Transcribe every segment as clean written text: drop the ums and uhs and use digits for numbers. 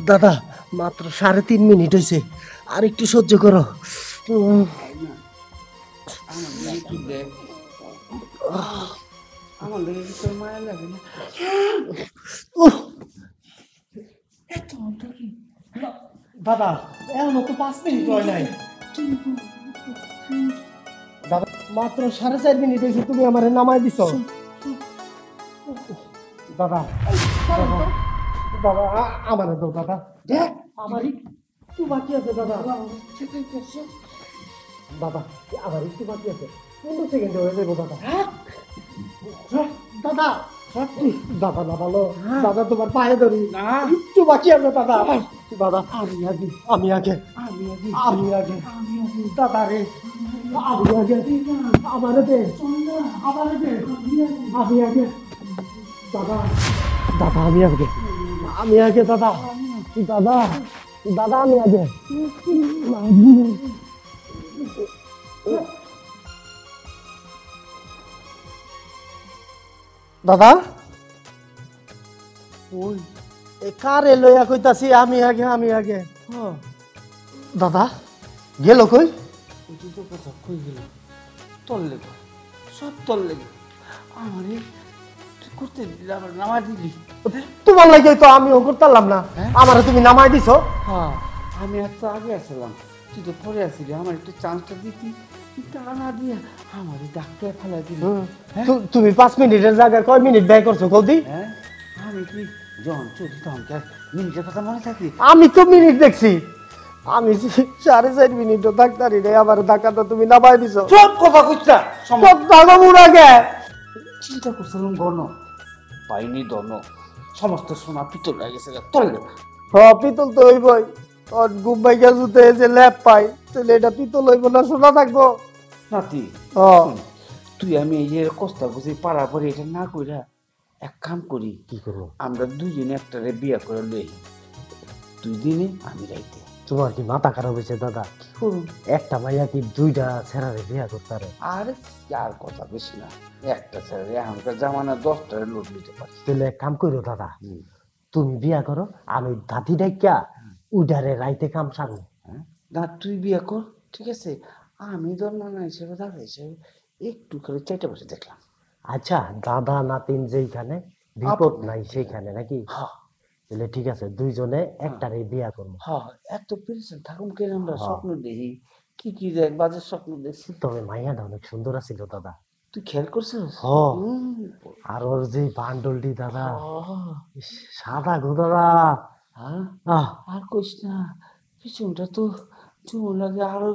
দাদা মাত্র 3.5 মিনিট হয়েছে, আর একটু সহ্য করো। আমার লেগে কি তোর মায়া লাগে না? দাদা এখনো তো 5 মিনিট হয় নাই। দাদা মাত্র 4.5 মিনিট হয়েছে, তুমি আমারে নামাই দিছো। দাদা দাদা আমারে দাও দাদা, আমার একটু বাকি আছে দাদা। দাদা আমার একটু বাকি আছে, 15 সেকেন্ডে হয়ে যাবো দাদা। দাদা দাদা না ভালো, দাদা তোমার পায়ে ধরি, একটু বাকি আছে দাদা। দাদা আমি আগে দাদা রে, আমি আগে, আমারে দে, আমি আগে দাদা, দাদা আমি আগে দাদা, দাদা দাদা আমি আগে। দাদা ওই কারে লইয়া কইতাছি আমি আগে। দাদা গেল কই? তো কথা কই গেল? তোর লেগে সব তোর লেগে আমারে তুই করতে দিলি, আবার নামা দিলি। তোমার লাগে তো আমিও করতাম না, আমারে তুমি নামাই দিছো। হ্যাঁ আমি এত আগে আসলাম, তুই তো পরে আসিলি, আমার একটু চান্সটা দিতি, টাকা না দিয়ে আমার ডাক্তার ফেলা দিলি। তুমি 5 মিনিটের জায়গায় কয় মিনিট ব্যয় করছো কৌদি? হ্যাঁ আমি কি যখন চলি তখন কি আর মিনিটের কথা মনে থাকি? আমি তো মিনিট দেখছি, আমি 4.5 মিনিটও ডাক্তারি রে, আমার ডাক্তারটা তুমি নামাই দিছো। সব কথা কইতা সব দাদা মুরাগে চিন্তা করছিলাম গণ পাইনি দন সমস্ত সোনা পিতল হয়ে গেছে তলে। পিতল তো হইবই, গুম্বাই গেছুতে যে ল্যাব পাই, তাহলে এটা পিতল হইব না সোনা থাকবো? নাতি তুই আমি এই যে কস্তা বুঝি পারাপারি এটা না কইরা এক কাম করি। কি করবো? আমরা দুজনে একটারে বিয়া করে লই, 2 দিনে আমি রাইতে। তোমার কি মাথা খারাপ হয়েছে দাদা? কি করুন? একটা মাইয়া কি 2টা ছেড়ারে বিয়া করতে পারে? আরে আর কথা বেশি না, একটা ছেড়ে এখনকার জামানা 10টারে লোড নিতে পারি। তাহলে এক কাম করো দাদা, তুমি বিয়া করো, আমি দাদি ডাইকা উডারে রাইতে কাম সারবো। না তুই বিয়া কর, ঠিক আছে, আমি তোর নানা হিসেবে দাদা হিসেবে একটু করে চাইটা বসে দেখলাম। আচ্ছা দাদা নাতিন যেইখানে বিপদ নাই সেইখানে নাকি? তাহলে ঠিক আছে, দুইজনে একটারে বিয়া করবো। হ্যাঁ এত পেরেছেন থাকুন কেন, আমরা স্বপ্ন দেখি কি কি দেখ বাজে স্বপ্ন দেখছি। তবে মাইয়াটা অনেক সুন্দর আছিল দাদা। তুই খেয়াল করছিস? আর ওর যে বান্ডলটি দাদা, সাদা গো দাদা। আর কইস না, পিছনটা তো চুমো লাগে আরো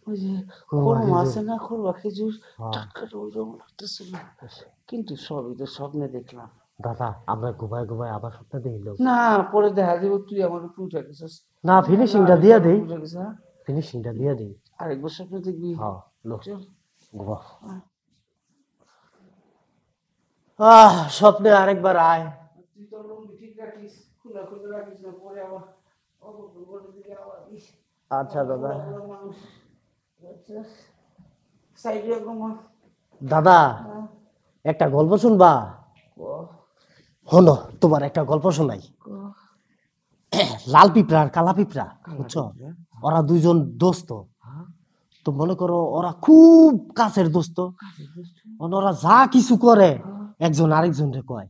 ওই যে খোরমা আছে না, খোরমা খেজুর টাটকা ওইরকম লাগতেছিল, কিন্তু সবই তো স্বপ্নে দেখলাম। দাদা আমরা ঘুমায় আবার স্বপ্ন দেখিল না, পরে দেখা দিব তুই আমার উপর উঠে গেছিস। না, ফিনিশিংটা দিয়া দেই, ফিনিশিংটা দিয়া দেই। আরেকবার স্বপ্ন দেখবি? চল ঘুমা। স্বপ্নে আরেকবার আয়। তুই তোর রুম ঠিক রাখিস, খোলা খোলা রাখিস না, পরে আবার দিকে আবার। আচ্ছা দাদা। সাইডে ঘুমা। দাদা একটা গল্প শুনবা? হলো তোমার একটা গল্প শোনাই। লাল পিঁপড়া আর কালা পিঁপড়া, বুঝছো, ওরা দুইজন দোস্ত। তো মনে করো ওরা খুব কাছের দোস্ত, ওরা যা কিছু করে একজন আরেকজনকে কয়।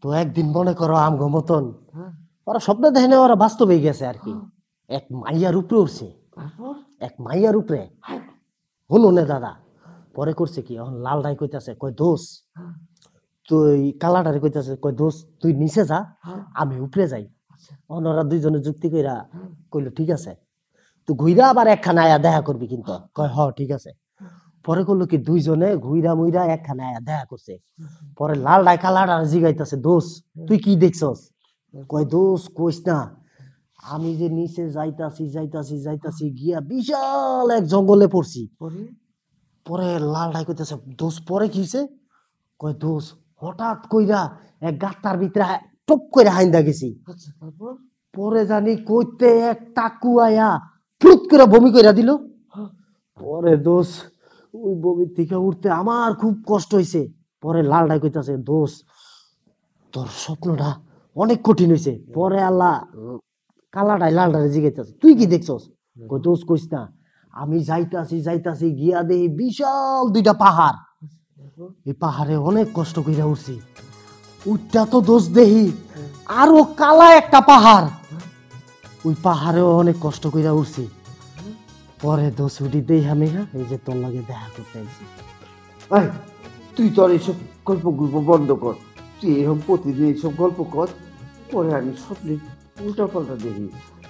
তো একদিন মনে করো আমগো মতন ওরা স্বপ্নে দেখে না, ওরা বাস্তবে গেছে আর কি, এক মাইয়ার উপরে উঠছে, এক মাইয়ার উপরে। শুনুনে দাদা, পরে করছে কি, এখন লাল রায় কইতাছে, কয় দোষ তুই, কালাটারে কইতাছে, কয় দোষ তুই নিচে যা, আমি উপরে যাই। ওরা দুইজনে যুক্তি কইরা কইলো ঠিক আছে, তুই ঘুইরা আবার একখানে আয়া দেখা করবি কিন্তু। কয় ঠিক আছে। পরে করলো কি, দুইজনে ঘুইরা মুইরা একখানে আয়া দেখা করছে। পরে লাল রায় কালাটারে জিগাইতাছে, দোষ তুই কি দেখছস? কয় দোষ কইস না, আমি যে নিচে যাইতাছি গিয়া বিশাল এক জঙ্গলে পড়ছি। পরে লাল রায় কইতাছে, দোষ পরে কি হইছে? কয় দোষ হঠাৎ কইরা এক গাতার ভিতরে টপ করে হাইন্দা গেছি। পরে জানি কইতে এক টাকু আয়া ফুট করে বমি কইরা দিল। পরে দোষ ওই বমি থেকে উঠতে আমার খুব কষ্ট হইছে। পরে লাল রায় কইতাছে, দোষ তোর স্বপ্নটা অনেক কঠিন হইছে। পরে আল্লাহ কালাটাই লালটারে জিগাইতেছ তুই কি দেখছস কই দোষ কইস না আমি যাইতাছি গিয়া দেখি বিশাল দুইটা পাহাড় এই পাহাড়ে অনেক কষ্ট কইরা উঠছি উঠটা তো দোষ দেহি আরো কালা একটা পাহাড় ওই পাহাড়েও অনেক কষ্ট কইরা উঠছি পরে দোষ উঠি দেই আমি এই যে তোর লাগে দেখা করতে আইছি এই, তুই তো আর এইসব গল্প বন্ধ কর। তুই এরকম প্রতিদিন এইসব গল্প কর, পরে আমি স্বপ্নে উল্টা পাল্টা দেখি।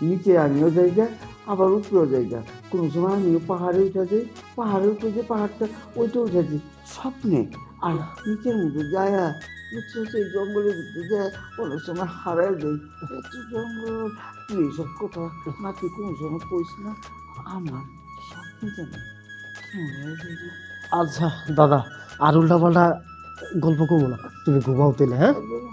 নিচে আমিও জায়গা, আবার উপরেও জায়গা। কোনো সময় আমিও পাহাড়ে উঠে যাই, পাহাড়ে উঠে যে পাহাড়টা ওইটা উঠে যাই স্বপ্নে। আর নিচের মধ্যে যায় বুঝছো, সেই জঙ্গলের ভিতরে যায় অনেক সময় হারায় যাই। এত জঙ্গল, তুই এইসব কথা না তুই কোনো সময় কইস না। আমার স্বপ্নে জানি কেমন হয়ে যায় রে। আচ্ছা দাদা আর উল্টা পাল্টা গল্প করবো না তুমি ঘুমাও তেলে হ্যাঁ বাবা,